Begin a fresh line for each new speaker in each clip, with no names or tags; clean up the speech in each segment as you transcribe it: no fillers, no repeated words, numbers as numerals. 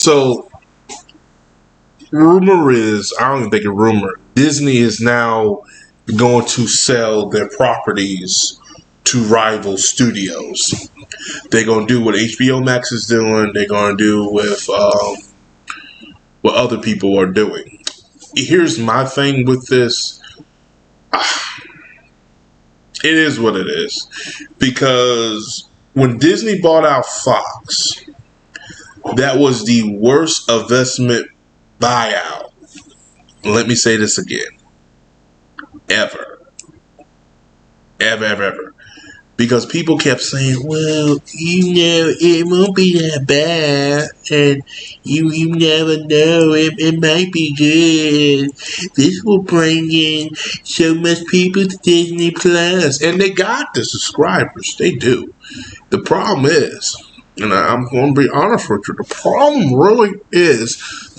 So rumor is, I don't even think a rumor, Disney is now going to sell their properties to rival studios. They're going to do what HBO Max is doing. They're going to do with what other people are doing. Here's my thing with this. It is what it is. Because when Disney bought out Fox, that was the worst investment buyout. Let me say this again. Ever. Ever. Because people kept saying, well, it won't be that bad. And you never know. It might be good. This will bring in so much people to Disney Plus. And they got the subscribers. They do. The problem is, and I'm going to be honest with you, the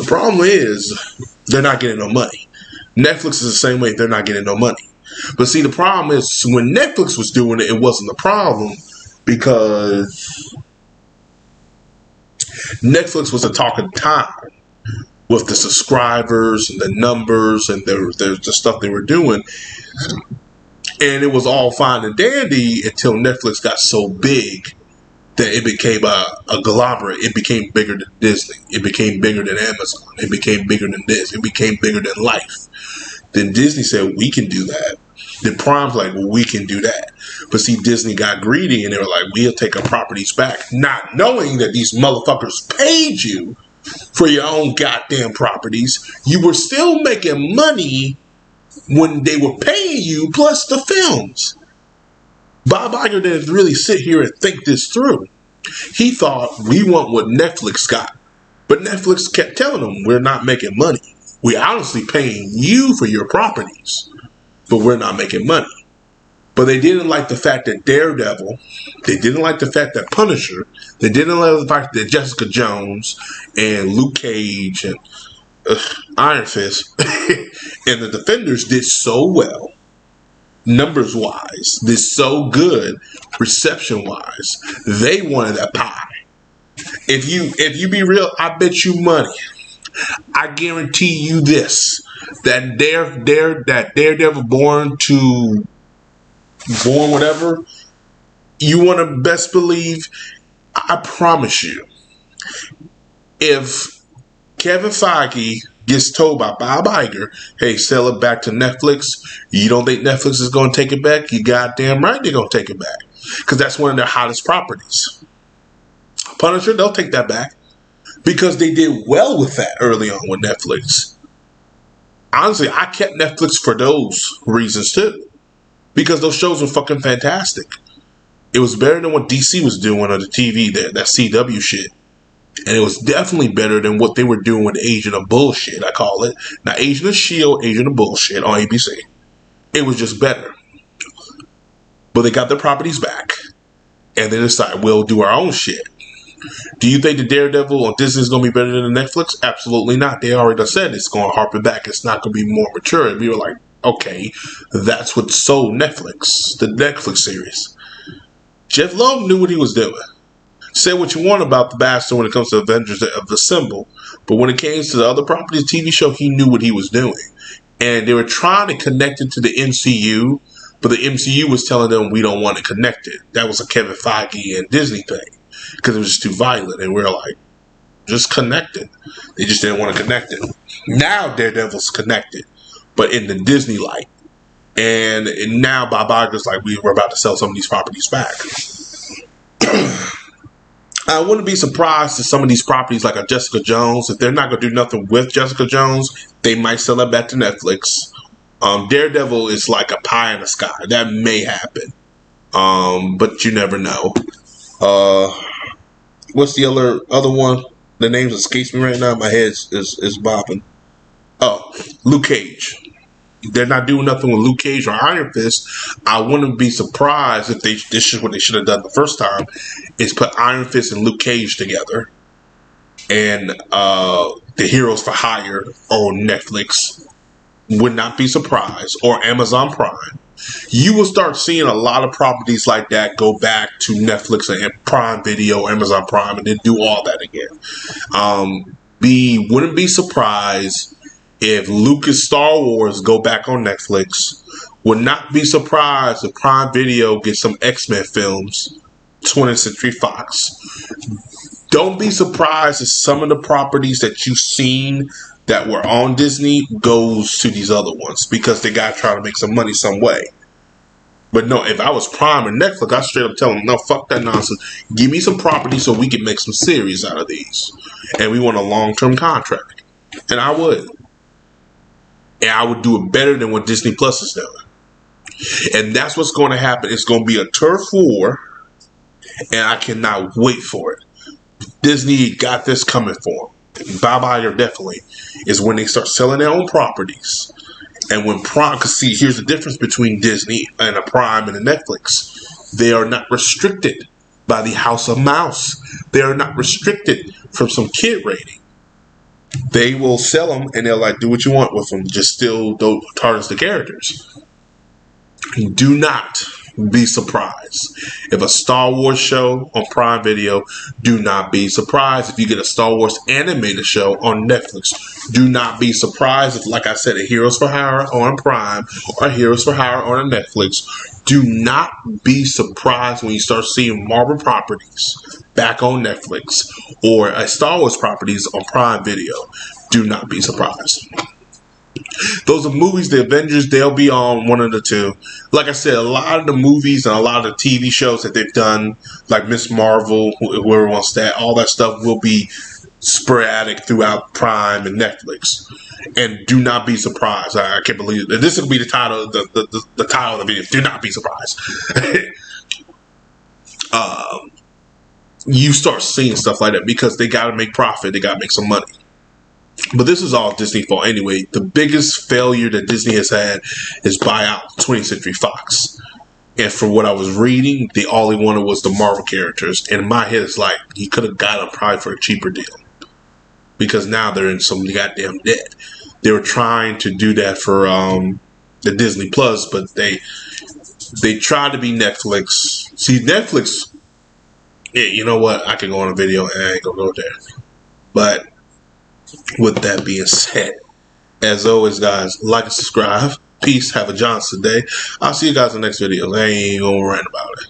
problem is they're not getting no money. Netflix is the same way. They're not getting no money. But see, the problem is when Netflix was doing it, it wasn't a problem because Netflix was a talk of the time with the subscribers and the numbers and the stuff they were doing. And it was all fine and dandy until Netflix got so big that it became a conglomerate. It became bigger than Disney. It became bigger than Amazon. It became bigger than this. It became bigger than life. Then Disney said, we can do that. Then Prime's like, well, we can do that. But see, Disney got greedy and they were like, we'll take our properties back. Not knowing that these motherfuckers paid you for your own goddamn properties. You were still making money when they were paying you plus the films. Bob Iger didn't really sit here and think this through. He thought, we want what Netflix got. But Netflix kept telling them, we're not making money. We're honestly paying you for your properties, but we're not making money. But they didn't like the fact that Daredevil, they didn't like the fact that Punisher, they didn't like the fact that Jessica Jones and Luke Cage and Iron Fist and the Defenders did so well, numbers-wise, did so good, reception-wise. They wanted that pie. If you be real, I bet you money. I guarantee you this: that Daredevil born whatever, you want to best believe. I promise you, if Kevin Feige gets told by Bob Iger, "Hey, sell it back to Netflix," you don't think Netflix is going to take it back? You goddamn right they're going to take it back because that's one of their hottest properties. Punisher, they'll take that back. Because they did well with that early on with Netflix. Honestly, I kept Netflix for those reasons too. Because those shows were fucking fantastic. It was better than what DC was doing on the TV there, that CW shit. And it was definitely better than what they were doing with Agent of Bullshit, I call it. Not Agent of S.H.I.E.L.D., Agent of Bullshit on ABC. It was just better. But they got their properties back. And they decided, we'll do our own shit. Do you think the Daredevil on Disney is going to be better than Netflix? Absolutely not. They already said it's going to harpen back. It's not going to be more mature. And we were like, okay, that's what sold Netflix, the Netflix series. Jeff Loeb knew what he was doing. Say what you want about the bastard when it comes to Avengers of the Symbol, but when it came to the other properties TV show, he knew what he was doing. And they were trying to connect it to the MCU, but the MCU was telling them we don't want it connected. That was a Kevin Feige and Disney thing. Because it was just too violent, and we were like, just connect it. They just didn't want to connect it. Now Daredevil's connected, but in the Disney light. And now Bob Iger's like, we're about to sell some of these properties back. I wouldn't be surprised if some of these properties, like a Jessica Jones, if they're not going to do nothing with Jessica Jones, they might sell it back to Netflix. Daredevil is like a pie in the sky. That may happen. But you never know. What's the other one? The names escapes me right now. My head is bobbing. Oh, Luke Cage. They're not doing nothing with Luke Cage or Iron Fist. I wouldn't be surprised if this is what they should have done the first time, is put Iron Fist and Luke Cage together, and the Heroes for Hire or Netflix. Would not be surprised, or Amazon Prime. You will start seeing a lot of properties like that go back to Netflix and Prime Video, Amazon Prime, and then do all that again. Wouldn't be surprised if Lucas Star Wars go back on Netflix. Would not be surprised if Prime Video gets some X-Men films, 20th Century Fox. Don't be surprised if some of the properties that you've seen that were on Disney goes to these other ones because they got to try to make some money some way. But no, if I was Prime or Netflix, I'd straight up tell them, no, fuck that nonsense. Give me some property so we can make some series out of these. And we want a long-term contract. And I would. And I would do it better than what Disney Plus is doing. And that's what's going to happen. It's going to be a turf war. And I cannot wait for it. Disney got this coming for them. Bob Iger definitely is when they start selling their own properties. And when Prime, because see, here's the difference between Disney and a Prime and a Netflix. They are not restricted by the House of Mouse. They are not restricted from some kid rating. They will sell them and they'll like do what you want with them. Just still don't tarnish the characters. Do not be surprised if a Star Wars show on Prime Video. Do not be surprised if you get a Star Wars animated show on Netflix. Do not be surprised if, like I said, a Heroes for Hire on Prime or a Heroes for Hire on Netflix. Do not be surprised when you start seeing Marvel properties back on Netflix or a Star Wars properties on Prime Video. Do not be surprised. Those are movies, the Avengers, they'll be on one of the two. Like I said, a lot of the movies and a lot of the TV shows that they've done, like Miss Marvel, whoever wants that, all that stuff will be sporadic throughout Prime and Netflix. And do not be surprised. I can't believe it. This will be the title, the title of the video. Do not be surprised. You start seeing stuff like that because they got to make profit. They got to make some money. But this is all Disney fault anyway. The biggest failure that Disney has had is buy out 20th Century Fox. And for what I was reading, all he wanted was the Marvel characters. And in my head, it's like, he could have got them probably for a cheaper deal. Because now they're in some goddamn debt. They were trying to do that for the Disney Plus, but they tried to be Netflix. See, Netflix, yeah, you know what? I can go on a video and I ain't going to go there. But with that being said, as always, guys, like and subscribe. Peace. Have a Johnson day. I'll see you guys in the next video. I ain't gonna rant about it.